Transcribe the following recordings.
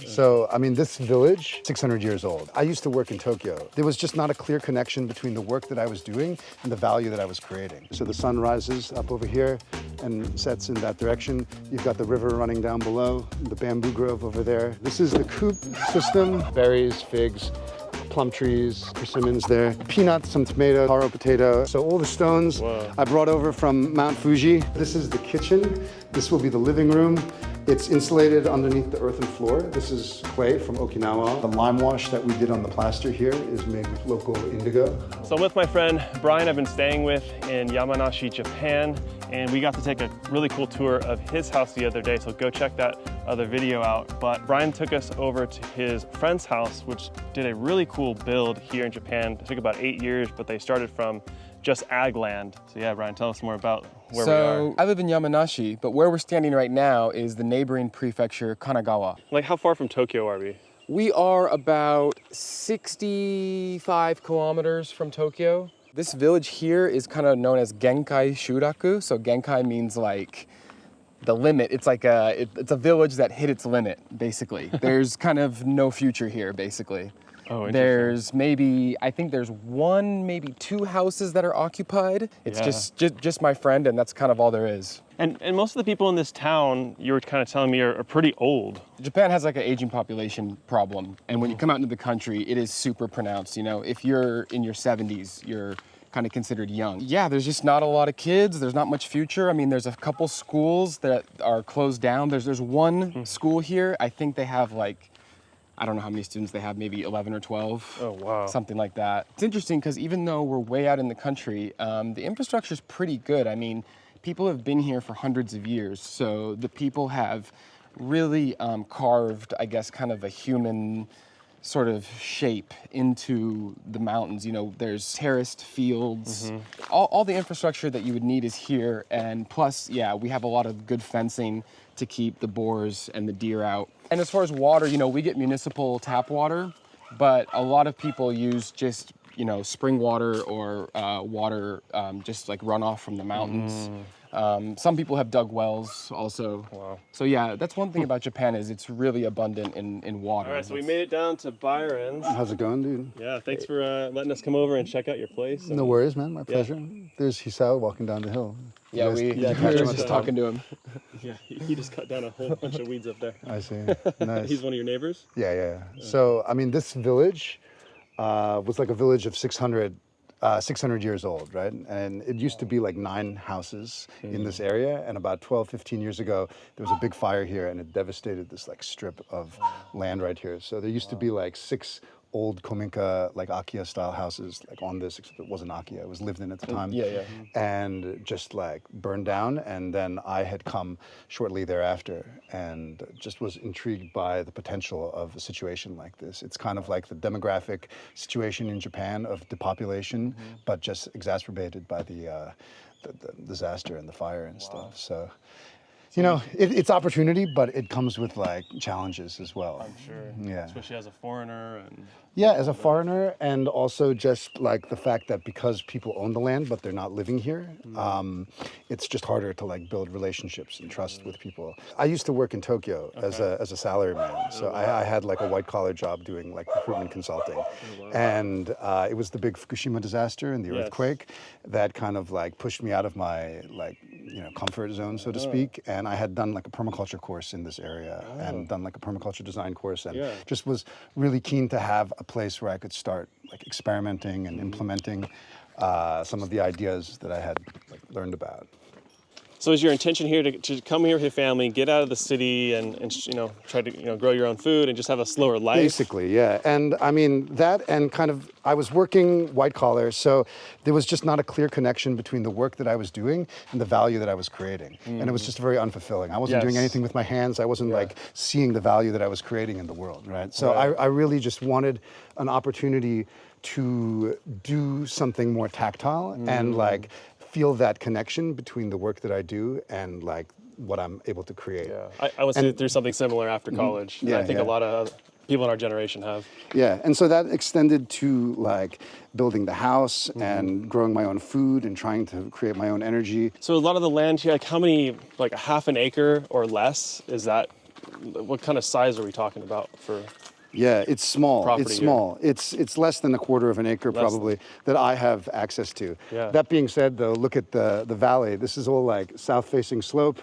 So, I mean, this village, 600 years old. I used to work in Tokyo. There was just not a clear connection between the work that I was doing and the value that I was creating. So the sun rises up over here and sets in that direction. You've got the river running down below, the bamboo grove over there. This is the Coop system, berries, figs, plum trees, persimmons there, peanuts, some tomato, taro potato. So all the stones I brought over from Mount Fuji. This is the kitchen. This will be the living room. It's insulated underneath the earthen floor. This is clay from Okinawa. The lime wash that we did on the plaster here is made with local indigo. So I'm with my friend Brian I've been staying with in Yamanashi, Japan, and we got to take a really cool tour of his house the other day, so go check that other video out. But Brian took us over to his friend's house, which did a really cool build here in Japan. It took about 8 years, but they started from just ag land. So yeah, Brian, tell us more about where we are. So I live in Yamanashi, but where we're standing right now is the neighboring prefecture, Kanagawa. Like, how far from Tokyo are we? We are about 65 kilometers from Tokyo. This village here is kind of known as Genkai Shuraku. So Genkai means like the limit. It's like it's a village that hit its limit, basically. There's kind of no future here, basically. Oh, there's I think there's one, maybe two houses that are occupied. It's just my friend, and that's kind of all there is. And most of the people in this town, you were kind of telling me, are pretty old. Japan has like an aging population problem, and when you come out into the country, it is super pronounced. You know, if you're in your 70s, you're kind of considered young. Yeah, there's just not a lot of kids. There's not much future. I mean, there's a couple schools that are closed down. There's one school here. I think they have like, I don't know how many students they have, maybe 11 or 12. Oh, wow. Something like that. It's interesting because even though we're way out in the country, the infrastructure is pretty good. I mean, people have been here for hundreds of years. So the people have really carved, I guess, kind of a human sort of shape into the mountains. You know, there's terraced fields. All the infrastructure that you would need is here. And plus, yeah, we have a lot of good fencing to keep the boars and the deer out. And as far as water, you know, we get municipal tap water, but a lot of people use just, you know, spring water or water just like runoff from the mountains. Some people have dug wells also. Wow. So yeah, that's one thing about Japan is it's really abundant in water. All right, so we made it down to Byron's. How's it going, dude? Yeah, thanks for letting us come over and check out your place. No worries, man. My pleasure. There's Hisao walking down the hill. Yeah, we were just talking to him. Yeah, he just cut down a whole bunch of weeds up there. I see. Nice. He's one of your neighbors? Yeah. So, I mean, this village was like a village of 600 years old, right? And it used to be like 9 houses in this area. And about 12, 15 years ago, there was a big fire here and it devastated this like strip of land right here. So there used to be like 6 old kominka, like Akiya style houses like on this, except it wasn't Akiya, it was lived in at the time. And just like burned down. And then I had come shortly thereafter and just was intrigued by the potential of a situation like this. It's kind of like the demographic situation in Japan of depopulation, but just exacerbated by the disaster and the fire and stuff. So, you know, it's opportunity, but it comes with like challenges as well. I'm sure. Yeah. Especially as a foreigner. And yeah, as a foreigner, and also just like the fact that because people own the land, but they're not living here, it's just harder to like build relationships and trust with people. I used to work in Tokyo as a salaryman, so I had like a white collar job doing like recruitment consulting, and it was the big Fukushima disaster and the earthquake that kind of like pushed me out of my like, you know, comfort zone, so to speak. And I had done like a permaculture course in this area and done like a permaculture design course, and just was really keen to have a place where I could start like experimenting and implementing some of the ideas that I had like learned about. so is your intention here to come here with your family, get out of the city and you know, try to, you know, grow your own food and just have a slower life? Basically, yeah. And I mean, that and kind of, I was working white collar, so there was just not a clear connection between the work that I was doing and the value that I was creating. And it was just very unfulfilling. I wasn't doing anything with my hands. I wasn't like seeing the value that I was creating in the world, right? So I really just wanted an opportunity to do something more tactile and like feel that connection between the work that I do and like what I'm able to create. Yeah. I went through something similar after college. And I think a lot of people in our generation have. Yeah, and so that extended to like building the house and growing my own food and trying to create my own energy. So a lot of the land here, like how many, like a half an acre or less, is that what kind of size are we talking about for? Yeah, it's small. Property It's here. small. It's less than a quarter of an acre Less probably that I have access to. Yeah. That being said, though, look at the valley. This is all like south-facing slope.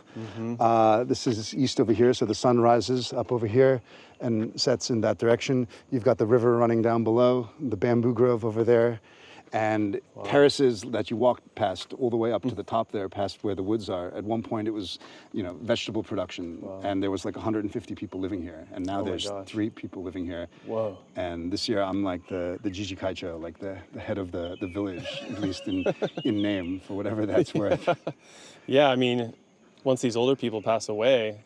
This is east over here, so the sun rises up over here and sets in that direction. You've got the river running down below, the bamboo grove over there, and terraces that you walk past all the way up to the top there, past where the woods are. At one point, it was, vegetable production, and there was like 150 people living here, and now there's gosh. 3 people living here. Whoa. And this year, I'm like the Jiji Kaicho, like the head of the village, at least in name, for whatever that's worth. Yeah, I mean, once these older people pass away.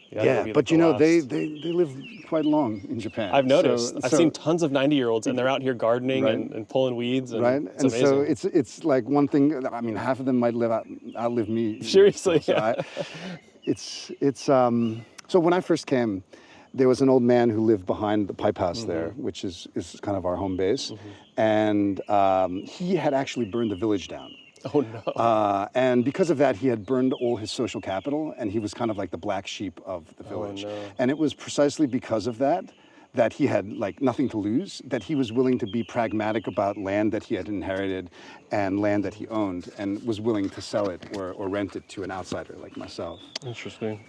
Yeah, but they live quite long in Japan. I've noticed. So, I've seen tons of 90-year-olds, and they're out here gardening Right. and pulling weeds. And right, it's and amazing. so it's like one thing. I mean, half of them might outlive me. Seriously, So yeah. So when I first came, there was an old man who lived behind the pipe house there, which is kind of our home base, and he had actually burned the village down. Oh no. And because of that, he had burned all his social capital, and he was kind of like the black sheep of the village. no. And it was precisely because of that he had like nothing to lose, that he was willing to be pragmatic about land that he had inherited and land that he owned, and was willing to sell it or rent it to an outsider like myself. Interesting.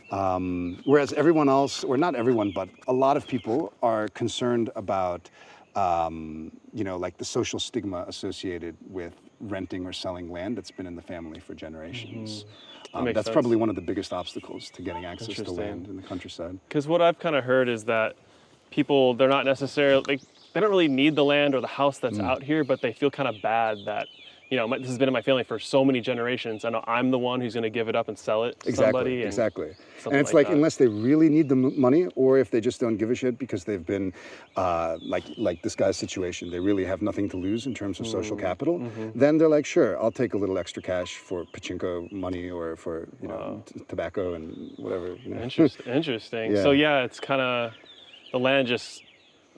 Whereas everyone else, or not everyone, but a lot of people are concerned about, like the social stigma associated with renting or selling land that's been in the family for generations. Makes That's sense. probably one of the biggest obstacles to getting access to Interesting. land in the countryside. Because what I've kind of heard is that people, they're not necessarily, they don't really need the land or the house that's out here, but they feel kind of bad that, this has been in my family for so many generations. I know I'm the one who's going to give it up and sell it to somebody. Exactly. something And it's like like that. unless they really need the money, or if they just don't give a shit because they've been like this guy's situation, they really have nothing to lose in terms of social capital, then they're like, sure, I'll take a little extra cash for pachinko money or for tobacco and whatever. Interesting. Yeah. So yeah, it's kind of, the land just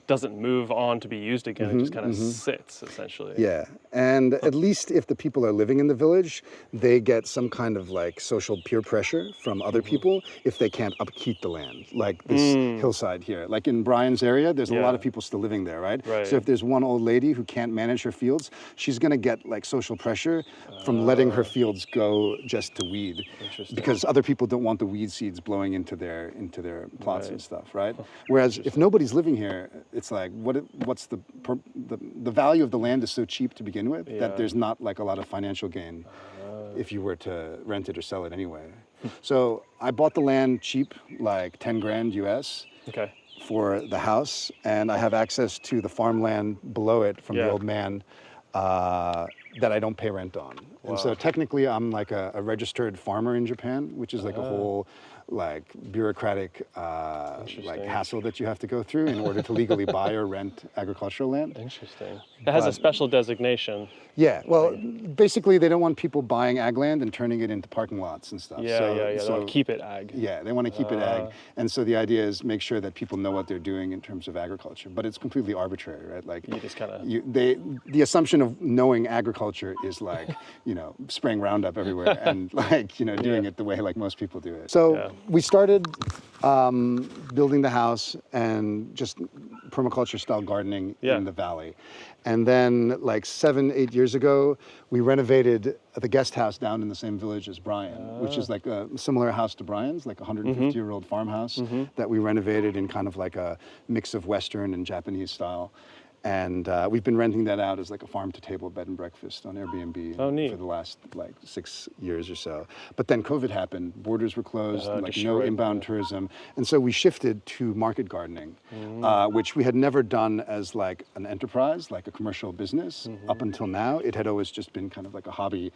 doesn't move on to be used again. It just kind of sits, essentially. Yeah, and at least if the people are living in the village, they get some kind of like social peer pressure from other people if they can't upkeep the land, like this hillside here. Like in Brian's area, there's a lot of people still living there, right? Right. So if there's one old lady who can't manage her fields, she's gonna get like social pressure from letting her fields go just to weed. Interesting. Because other people don't want the weed seeds blowing into their plots Right. and stuff, right? Whereas if nobody's living here, it's like what's the value of the land is so cheap to begin with that there's not like a lot of financial gain if you were to rent it or sell it anyway. So I bought the land cheap, like 10 grand US Okay. for the house, and I have access to the farmland below it from the old man that I don't pay rent on. And so technically I'm like a registered farmer in Japan, which is like a whole like bureaucratic like hassle that you have to go through in order to legally buy or rent agricultural land. Interesting. It has a special designation. Yeah, well, basically they don't want people buying ag land and turning it into parking lots and stuff. Yeah. They want to keep it ag. Yeah, they want to keep it ag. And so the idea is make sure that people know what they're doing in terms of agriculture, but it's completely arbitrary, right? Like You just kind of. the assumption of knowing agriculture is like, spraying Roundup everywhere and like, doing it the way like most people do it. So we started building the house and just permaculture style gardening in the valley. And then like 7-8 years ago, we renovated the guest house down in the same village as Brian, which is like a similar house to Brian's, like a 150-year-old farmhouse that we renovated in kind of like a mix of Western and Japanese style. And we've been renting that out as like a farm-to-table bed and breakfast on Airbnb neat. for the last like 6 years or so. But then COVID happened, borders were closed, like no destroyed, inbound tourism. And so we shifted to market gardening, which we had never done as like an enterprise, like a commercial business. Up until now, it had always just been kind of like a hobby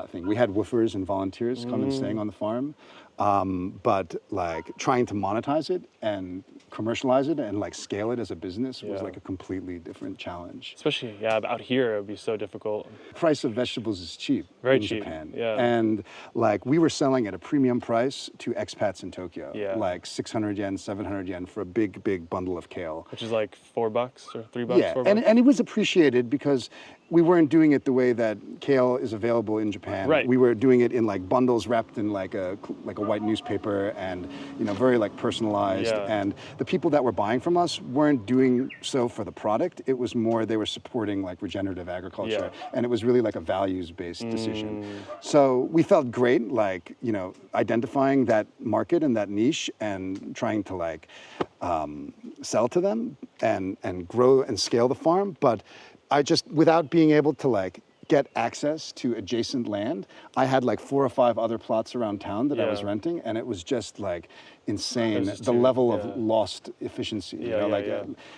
thing. We had woofers and volunteers come and staying on the farm. But like trying to monetize it and commercialize it and like scale it as a business was like a completely different challenge. Especially, out here, it would be so difficult. The price of vegetables is cheap Very in cheap, Japan. yeah. And like we were selling at a premium price to expats in Tokyo, Yeah. like 600 yen, 700 yen for a big bundle of kale. Which is like $4 or $3, Yeah, $4. and it was appreciated because we weren't doing it the way that kale is available in Japan. Right. We were doing it in like bundles wrapped in like a white newspaper, and very like personalized. Yeah. And the people that were buying from us weren't doing so for the product. It was more they were supporting like regenerative agriculture, and it was really like a values-based decision. So we felt great, like identifying that market and that niche and trying to like sell to them and grow and scale the farm, but I just, without being able to like get access to adjacent land, I had like 4 or 5 other plots around town that I was renting, and it was just like insane, the level of lost efficiency.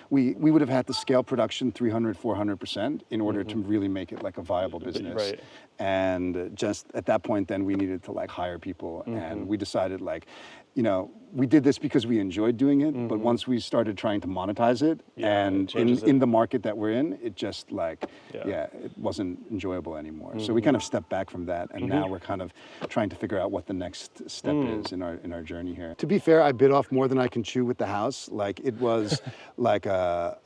We would have had to scale production 300-400% in order to really make it like a viable business. Right. And just at that point, then we needed to like hire people, and we decided like, we did this because we enjoyed doing it, but once we started trying to monetize it, and in the market that we're in, it just like, it wasn't enjoyable anymore. So we kind of stepped back from that, and now we're kind of trying to figure out what the next step is in our journey here. To be fair, I bit off more than I can chew with the house. Like it was like a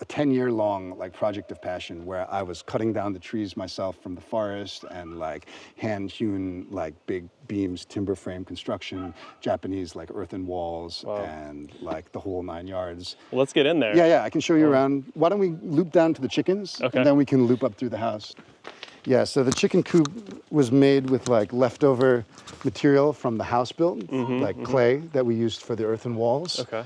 10-year long like project of passion where I was cutting down the trees myself from the forest and like hand hewn like big beams, timber frame construction, Japanese like earthen walls, and like the whole 9 yards. Well, let's get in there. Yeah, I can show you around. Why don't we loop down to the chickens, and then we can loop up through the house. Yeah, so the chicken coop was made with like leftover material from the house built, like clay that we used for the earthen walls. Okay.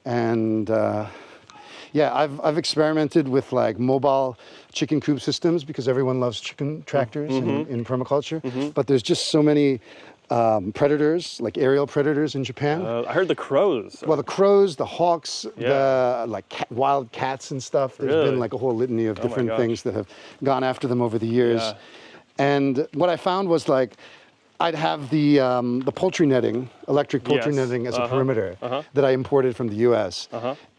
And I've experimented with like mobile chicken coop systems because everyone loves chicken tractors in permaculture, but there's just so many predators, like aerial predators in Japan. I heard the crows. Well, the crows, the hawks, the like wild cats and stuff. There's been like a whole litany of different things that have gone after them over the years. Yeah. And what I found was like, I'd have the poultry netting, electric poultry netting as a perimeter that I imported from the US.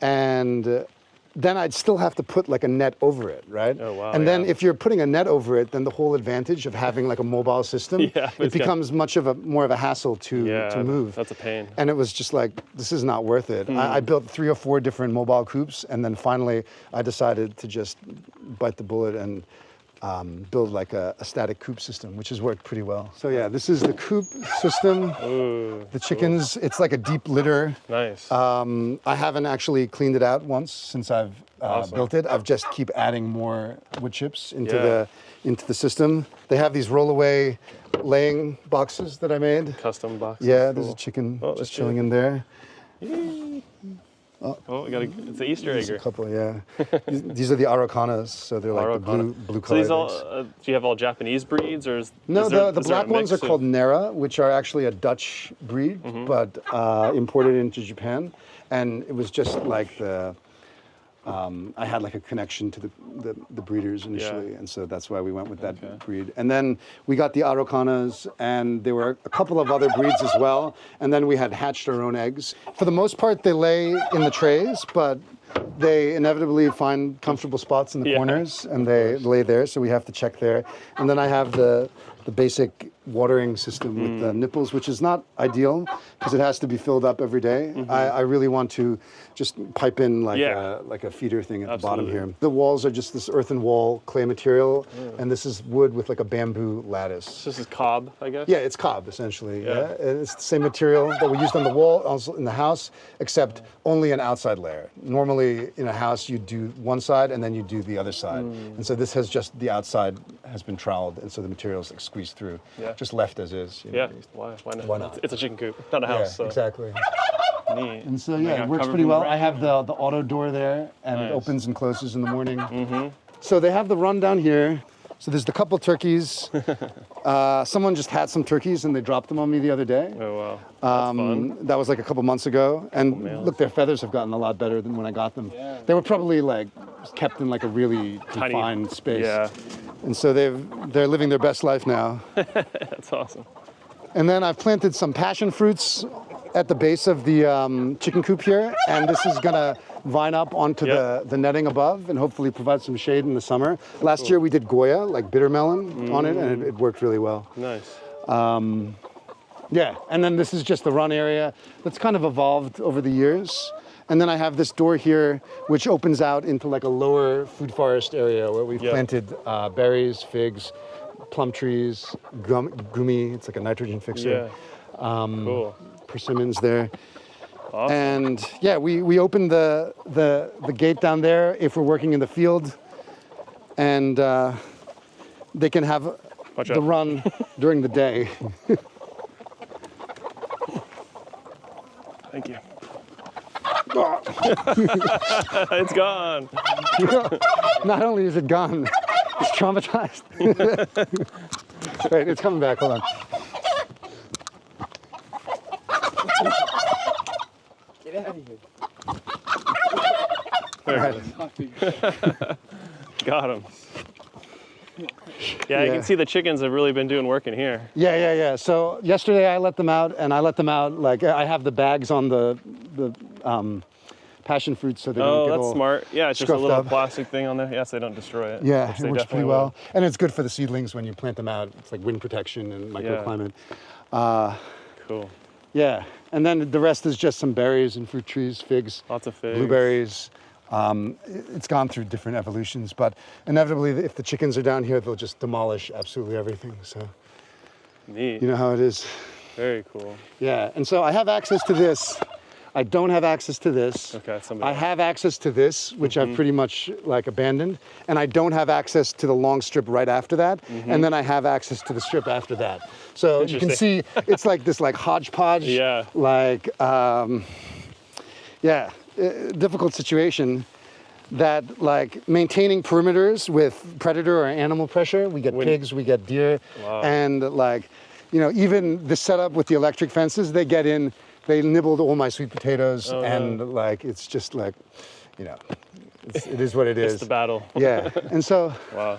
And then I'd still have to put like a net over it, right? Oh, wow, and then if you're putting a net over it, then the whole advantage of having like a mobile system, it becomes more of a hassle to move. That's a pain. And it was just like, this is not worth it. I built 3 or 4 different mobile coops, and then finally I decided to just bite the bullet and build like a static coop system, which has worked pretty well. So yeah, this is the coop system. Ooh, the chickens, it's like a deep litter. Nice. I haven't actually cleaned it out once since I've built it. I've just keep adding more wood chips into the system. They have these rollaway laying boxes that I made. Custom boxes. Yeah, there's a chicken just chilling in there. Oh, it's an Easter egg. A couple, yeah. These are the Araucanas, so they're like the blue color. So these all, do you have all Japanese breeds, or the black ones are called Nera, which are actually a Dutch breed, but imported into Japan, and it was just like I had like a connection to the breeders initially, and so that's why we went with that breed. And then we got the Araucanas, and there were a couple of other breeds as well, and then we had hatched our own eggs. For the most part, they lay in the trays, but they inevitably find comfortable spots in the corners, and they lay there, so we have to check there. And then I have the basic watering system with the nipples, which is not ideal because it has to be filled up every day. I really want to just pipe in like a feeder thing at the bottom here. The walls are just this earthen wall clay material, and this is wood with like a bamboo lattice. So this is cob, I guess? Yeah, it's cob essentially. Yeah. And it's the same material that we used on the wall, also in the house, except only an outside layer. Normally in a house you do one side and then you do the other side. And so this has just the outside has been troweled, and so the material's like squeezed through. Just left as is. Why not? Why not? It's a chicken coop, not a house. So. Exactly. Neat. And so it works pretty well. I have the auto door there, and it opens and closes in the morning. So they have the run down here. So there's the couple turkeys. Someone just had some turkeys and they dropped them on me the other day. Oh wow, that's fun. That was like a couple months ago. And look, their feathers have gotten a lot better than when I got them. They were probably like kept in like a really confined space. Yeah. And so they're living their best life now. That's awesome. And then I've planted some passion fruits at the base of the chicken coop here, and this is gonna vine up onto the netting above and hopefully provide some shade in the summer. Last year we did Goya, like bitter melon, on it, and it worked really well. Nice. And then this is just the run area that's kind of evolved over the years. And then I have this door here, which opens out into like a lower food forest area where we've planted berries, figs, plum trees, gumi. It's like a nitrogen fixer. Yeah. Cool. Persimmons there. Awesome. And yeah, we open the gate down there if we're working in the field, and they can have the run during the day. Thank you. It's gone. Not only is it gone, it's traumatized. Wait, it's coming back. Hold on. Get out of here. There Got him. Yeah, you can see the chickens have really been doing work in here. Yeah. So yesterday I let them out, and I let them out, like, I have the bags on the passion fruits so they don't get all that's smart. Yeah, it's just a scruffed little up. plastic thing on there. Yes, they don't destroy it. Yeah, which it they works definitely pretty will. well. And it's good for the seedlings when you plant them out. It's like wind protection and microclimate. Cool. Yeah, and then the rest is just some berries and fruit trees, figs, Lots of figs. blueberries. It's gone through different evolutions, but inevitably, if the chickens are down here, they'll just demolish absolutely everything. So Neat. you know how it is. Very cool. Yeah, and so I have access to this. I don't have access to this. Okay, somebody I else. have access to this, which I've pretty much like abandoned, and I don't have access to the long strip right after that, and then I have access to the strip after that. So you can see it's like this like hodgepodge, like difficult situation that like maintaining perimeters with predator or animal pressure. We get pigs, we get deer, and like, you know, even the setup with the electric fences, they get in. They nibbled all my sweet potatoes, and like it's just like, you know, it is what it is. It's the battle. Yeah, and so Wow.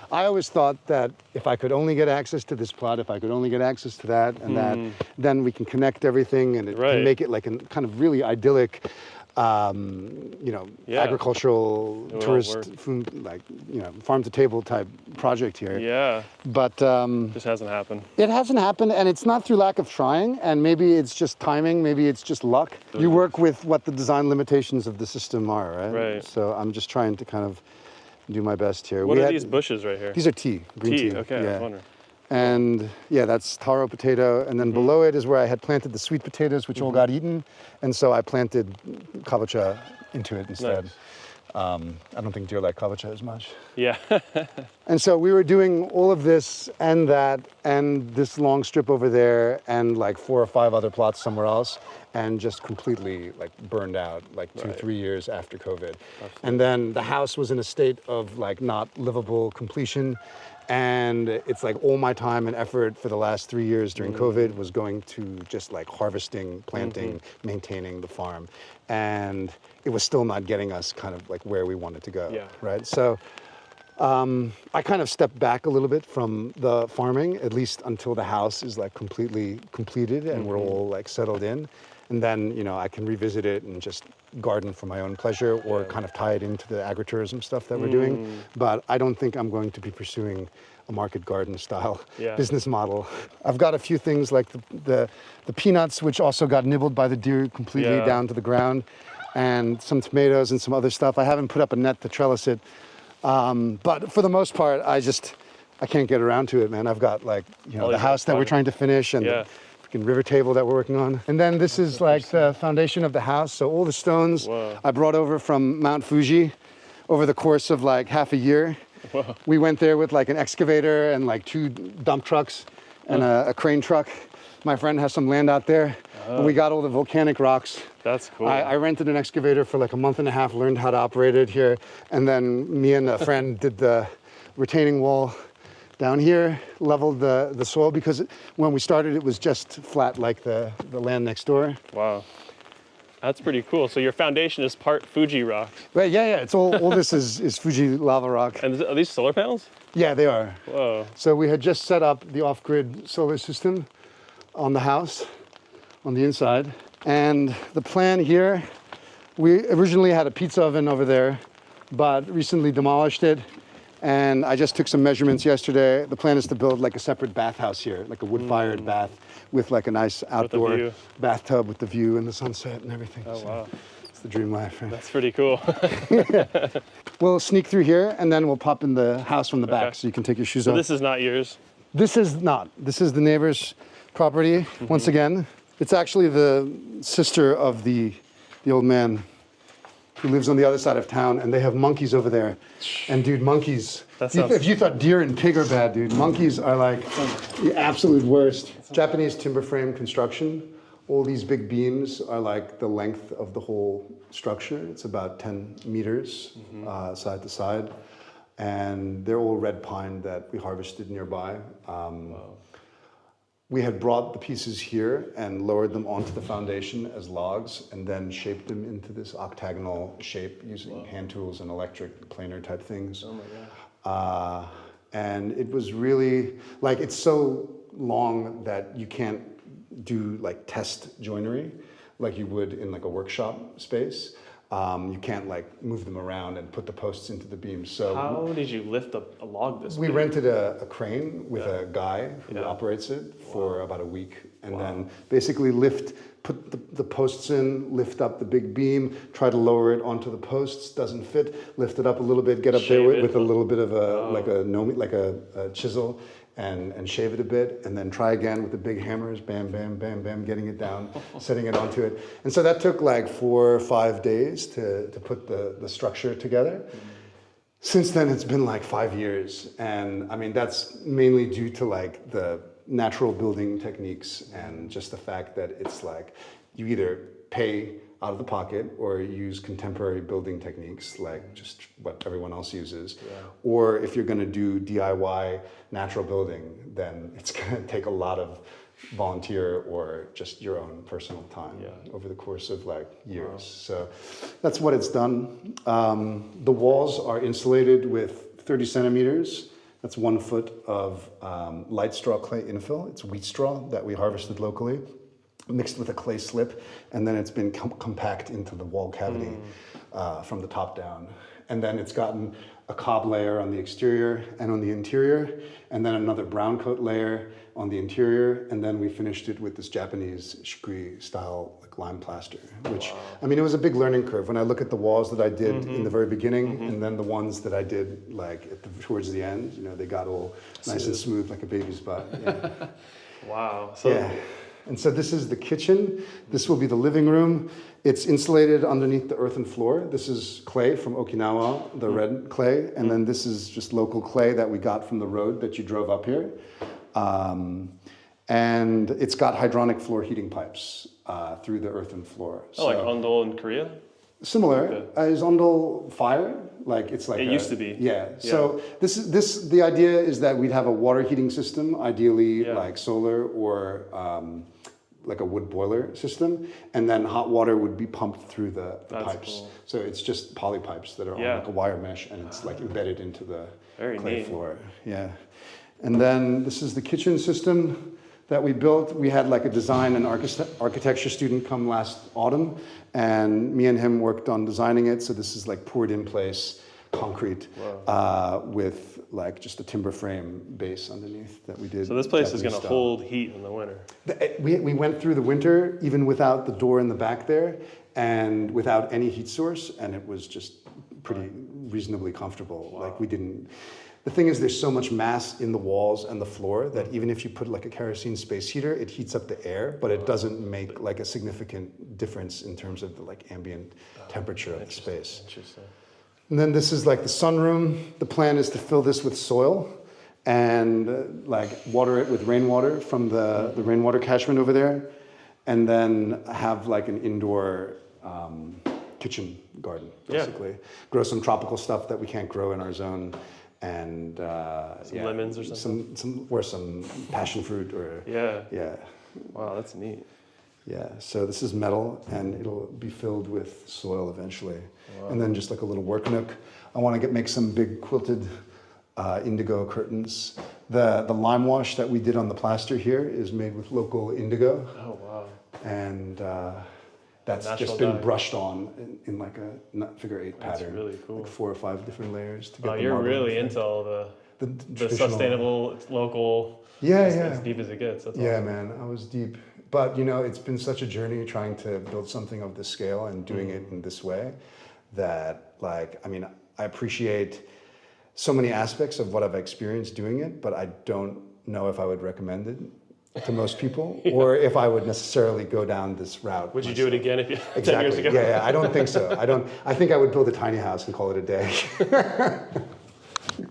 I always thought that if I could only get access to this plot, if I could only get access to that and that, then we can connect everything, and it can make it like a kind of really idyllic, you know, agricultural, tourist, food, like, you know, farm to table type project here. Yeah. But just hasn't happened. It hasn't happened, and it's not through lack of trying, and maybe it's just timing, maybe it's just luck. You work with what the design limitations of the system are, right? Right. So I'm just trying to kind of do my best here. What are these bushes right here? These are tea, green tea. Okay, I was wondering. And yeah, that's taro potato. And then below it is where I had planted the sweet potatoes, which all got eaten. And so I planted kabocha into it instead. Nice. I don't think deer like kabocha as much. Yeah. And so we were doing all of this and that and this long strip over there and like 4 or 5 other plots somewhere else, and just completely like burned out like 2-3 years after COVID. Absolutely. And then the house was in a state of like not livable completion. And it's like all my time and effort for the last 3 years during COVID was going to just like harvesting, planting, maintaining the farm. And it was still not getting us kind of like where we wanted to go, right? So I kind of stepped back a little bit from the farming, at least until the house is like completely completed and we're all like settled in. And then, you know, I can revisit it and just garden for my own pleasure or kind of tie it into the agritourism stuff that we're doing. But I don't think I'm going to be pursuing a market garden style business model. I've got a few things like the peanuts, which also got nibbled by the deer completely down to the ground, and some tomatoes and some other stuff. I haven't put up a net to trellis it. But for the most part, I can't get around to it, man. I've got like, you know, the house that we're trying to finish and the freaking river table that we're working on. And then this is like the foundation of the house. So all the stones I brought over from Mount Fuji over the course of like half a year. Whoa. We went there with like an excavator and like 2 dump trucks and a crane truck. My friend has some land out there, and we got all the volcanic rocks. That's cool. I rented an excavator for like a month and a half, learned how to operate it here, and then me and a friend did the retaining wall down here, leveled the soil, because when we started it was just flat like the land next door. Wow. That's pretty cool. So your foundation is part Fuji rock. Right, yeah. It's all this is Fuji lava rock. And are these solar panels? Yeah, they are. Whoa. So we had just set up the off-grid solar system on the house, on the inside. And the plan here, we originally had a pizza oven over there, but recently demolished it And I just took some measurements yesterday. The plan is to build like a separate bathhouse here, like a wood-fired bath with like a nice outdoor bathtub with the view and the sunset and everything. Oh, so wow. it's the dream life. Right? That's pretty cool. We'll sneak through here and then we'll pop in the house from the back so you can take your shoes off. So this is not yours? This is not. This is the neighbor's property, once again. It's actually the sister of the old man who lives on the other side of town, and they have monkeys over there. And dude, monkeys, if you thought deer and pig are bad, dude, monkeys are like the absolute worst. Japanese timber frame construction. All these big beams are like the length of the whole structure. It's about 10 meters side to side. And they're all red pine that we harvested nearby. We had brought the pieces here and lowered them onto the foundation as logs and then shaped them into this octagonal shape using hand tools and electric planer type things. Oh my God. And it was really, like, it's so long that you can't do like test joinery like you would in like a workshop space. You can't like move them around and put the posts into the beams. So how did you lift a log this We big? rented a crane with a guy who operates it for about a week, and then basically put the posts in, lift up the big beam, try to lower it onto the posts, doesn't fit, lift it up a little bit, get up there with a little bit of a chisel, and shave it a bit, and then try again with the big hammers, bam, bam, bam, bam, getting it down, setting it onto it. And so that took like 4 or 5 days to put the structure together. Since then, it's been like 5 years. And I mean, that's mainly due to like the natural building techniques and just the fact that it's like you either pay out of the pocket or use contemporary building techniques like just what everyone else uses. Or if you're going to do DIY natural building, then it's going to take a lot of volunteer or just your own personal time over the course of like years. So that's what it's done. The walls are insulated with 30 centimeters. That's 1 foot of light straw clay infill. It's wheat straw that we harvested locally, mixed with a clay slip, and then it's been compact into the wall cavity from the top down. And then it's gotten a cob layer on the exterior and on the interior, and then another brown coat layer on the interior, and then we finished it with this Japanese shikui style like lime plaster, which, I mean, it was a big learning curve. When I look at the walls that I did in the very beginning, and then the ones that I did like towards the end, you know, they got all nice and smooth like a baby's butt. Yeah. Wow. So And so this is the kitchen. This will be the living room. It's insulated underneath the earthen floor. This is clay from Okinawa, the red clay. And then this is just local clay that we got from the road that you drove up here. And it's got hydronic floor heating pipes through the earthen floor. Oh, like Ondol in Korea? Similar. Is Ondol fire? Like it's like it used to be. Yeah. So the idea is that we'd have a water heating system, ideally like solar or like a wood boiler system, and then hot water would be pumped through the pipes. Cool. So it's just poly pipes that are on like a wire mesh, and it's like embedded into the clay floor. Yeah. And then this is the kitchen system that we built. We had like a design and architecture student come last autumn, and me and him worked on designing it. So this is like poured in place concrete with like just a timber frame base underneath that we did. So this place is going to hold heat in the winter. We went through the winter even without the door in the back there and without any heat source, and it was just pretty reasonably comfortable. Like we didn't. The thing is, there's so much mass in the walls and the floor that even if you put like a kerosene space heater, it heats up the air, but it doesn't make like a significant difference in terms of the like ambient temperature of the space. Interesting. And then this is like the sunroom. The plan is to fill this with soil and like water it with rainwater from the rainwater catchment over there, and then have like an indoor kitchen garden, basically. Grow some tropical stuff that we can't grow in our zone. And some lemons or something, some passion fruit or Wow, that's neat. Yeah, so this is metal, and it'll be filled with soil eventually. And then just like a little work nook. I want to make some big quilted indigo curtains. The lime wash that we did on the plaster here is made with local indigo. Oh wow! And that's Natural just been dye. brushed on in like a figure 8 That's pattern. really cool. Like 4 or 5 different layers to get Oh, the you're marbling really effect. into all the traditional. sustainable, it's local. Yeah, As deep as it gets. That's yeah, awesome. man, I was deep. But, you know, it's been such a journey trying to build something of this scale and doing it in this way that, like, I mean, I appreciate so many aspects of what I've experienced doing it, but I don't know if I would recommend it to most people or if I would necessarily go down this route. Would you do it again if you 10 Exactly. years ago? Yeah, I don't think so. I think I would build a tiny house and call it a day.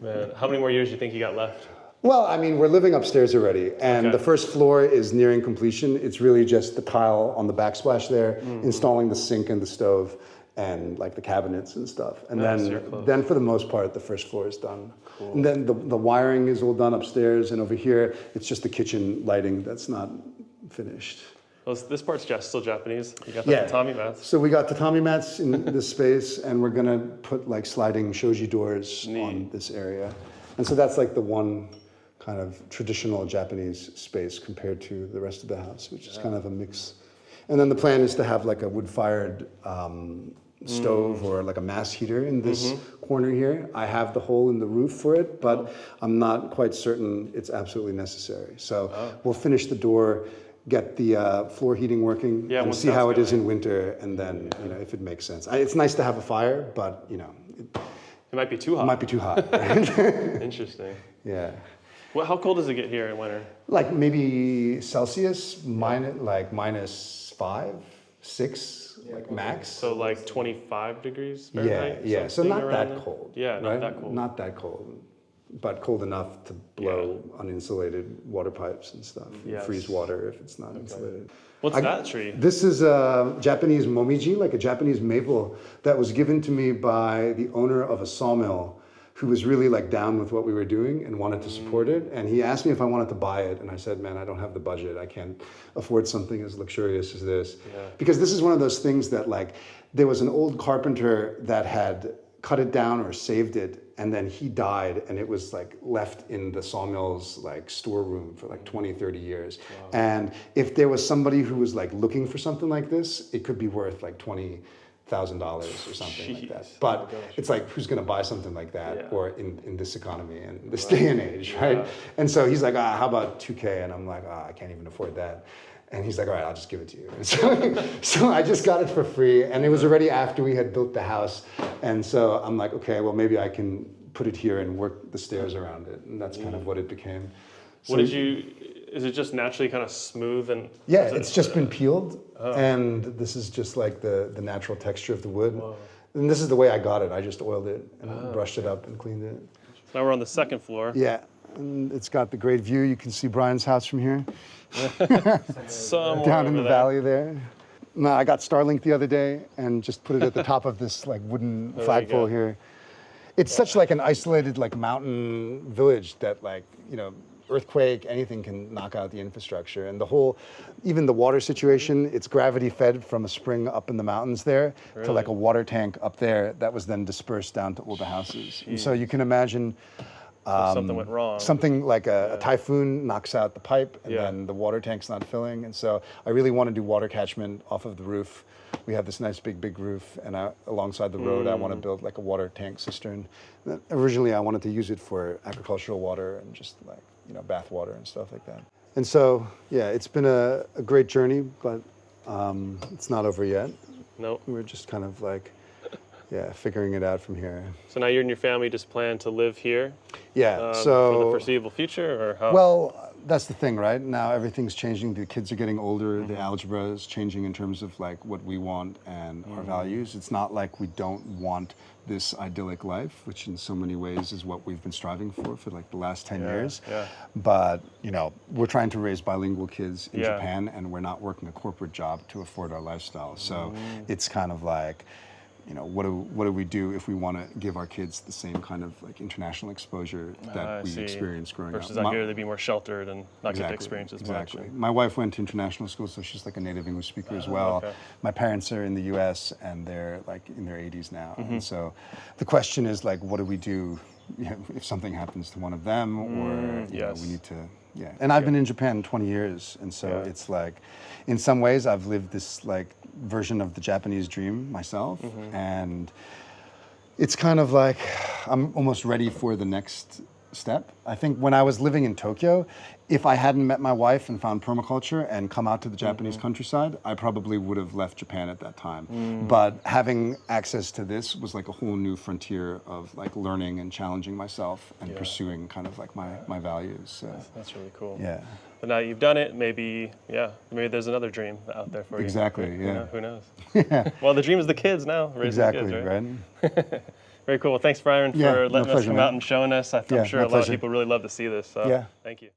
Man, how many more years do you think you got left? Well, I mean, we're living upstairs already, and Okay. the first floor is nearing completion. It's really just the tile on the backsplash there, installing the sink and the stove, and like the cabinets and stuff. And Nice, you're close. then for the most part, the first floor is done. Cool. And then the wiring is all done upstairs, and over here, it's just the kitchen lighting that's not finished. Well, this part's still Japanese. You got the tatami mats. So we got tatami mats in this space, and we're gonna put like sliding shoji doors on this area. And so that's like the one kind of traditional Japanese space compared to the rest of the house, which is kind of a mix. And then the plan is to have like a wood-fired stove or like a mass heater in this corner here. I have the hole in the roof for it, but I'm not quite certain it's absolutely necessary. So we'll finish the door, get the floor heating working, and see how it is in winter, and then, you know, if it makes sense. It's nice to have a fire, but, you know, It might be too hot. it might be too hot. Interesting. Yeah. Well, how cold does it get here in winter? Like maybe Celsius, -5, 6, like max. So like 25 degrees Yeah, Fahrenheit? yeah. So something not around that there? cold. Yeah, not right? that cold. Not that cold, but cold enough to blow uninsulated water pipes and stuff. And Yes. freeze water if it's not insulated. What's that tree? This is a Japanese momiji, like a Japanese maple that was given to me by the owner of a sawmill who was really like down with what we were doing and wanted to support it. And he asked me if I wanted to buy it. And I said, man, I don't have the budget. I can't afford something as luxurious as this. Because this is one of those things that, like, there was an old carpenter that had cut it down or saved it, and then he died, and it was like left in the sawmill's like storeroom for like 20, 30 years. Wow. And if there was somebody who was like looking for something like this, it could be worth like $20,000 or something like that. But it's like, who's going to buy something like that, or in this economy and this day and age, right? And so he's like, how about 2K? And I'm like, I can't even afford that. And he's like, all right, I'll just give it to you. So I just got it for free, and it was already after we had built the house. And so I'm like, okay, well, maybe I can put it here and work the stairs around it. And that's kind of what it became. So is it just naturally kind of smooth? And yeah, it's just been peeled. And this is just like the natural texture of the wood. Wow. And this is the way I got it. I just oiled it and brushed it up and cleaned it. So now we're on the second floor. Yeah, and it's got the great view. You can see Brian's house from here. Down in the valley there. No, I got Starlink the other day and just put it at the top of this like wooden flagpole here. It's such like an isolated like mountain village that, like, you know, earthquake, anything can knock out the infrastructure. And the whole, even the water situation, it's gravity fed from a spring up in the mountains there to like a water tank up there that was then dispersed down to all the houses. And so you can imagine something went wrong. Something like a typhoon knocks out the pipe, and then the water tank's not filling. And so I really want to do water catchment off of the roof. We have this nice big roof, and alongside the road, I want to build like a water tank cistern. Originally, I wanted to use it for agricultural water and just like, you know, bath water and stuff like that. And so, yeah, it's been a great journey, but it's not over yet. Nope. We're just kind of like, figuring it out from here. So now you and your family just plan to live here? Yeah, so... For the foreseeable future, or how? Well, that's the thing, right? Now everything's changing. The kids are getting older. The algebra is changing in terms of like what we want and our values. It's not like we don't want this idyllic life, which in so many ways is what we've been striving for like the last 10 years. Yeah. But, you know, we're trying to raise bilingual kids in Japan, and we're not working a corporate job to afford our lifestyle. So it's kind of like, you know, what do we do if we want to give our kids the same kind of like international exposure that we experienced growing up? Versus out here, they'd be more sheltered and not get to experience as much. Exactly. My wife went to international school, so she's like a native English speaker as well. Okay. My parents are in the U.S. and they're like in their 80s now. And so the question is like, what do we do if something happens to one of them, or you know, we need to Yeah, and I've been in Japan 20 years, and so it's like, in some ways, I've lived this like version of the Japanese dream myself, and it's kind of like I'm almost ready for the next step. I think when I was living in Tokyo, if I hadn't met my wife and found permaculture and come out to the Japanese countryside, I probably would have left Japan at that time. But having access to this was like a whole new frontier of like learning and challenging myself and pursuing kind of like my values. So. That's really cool. Yeah. But now you've done it, maybe there's another dream out there for you. Exactly, You yeah. know, who knows? Well, the dream is the kids now, raising the Exactly, kids, right? Very cool. Well, thanks, Byron, for letting us come out and showing us. I'm sure a lot of people really love to see this. So thank you.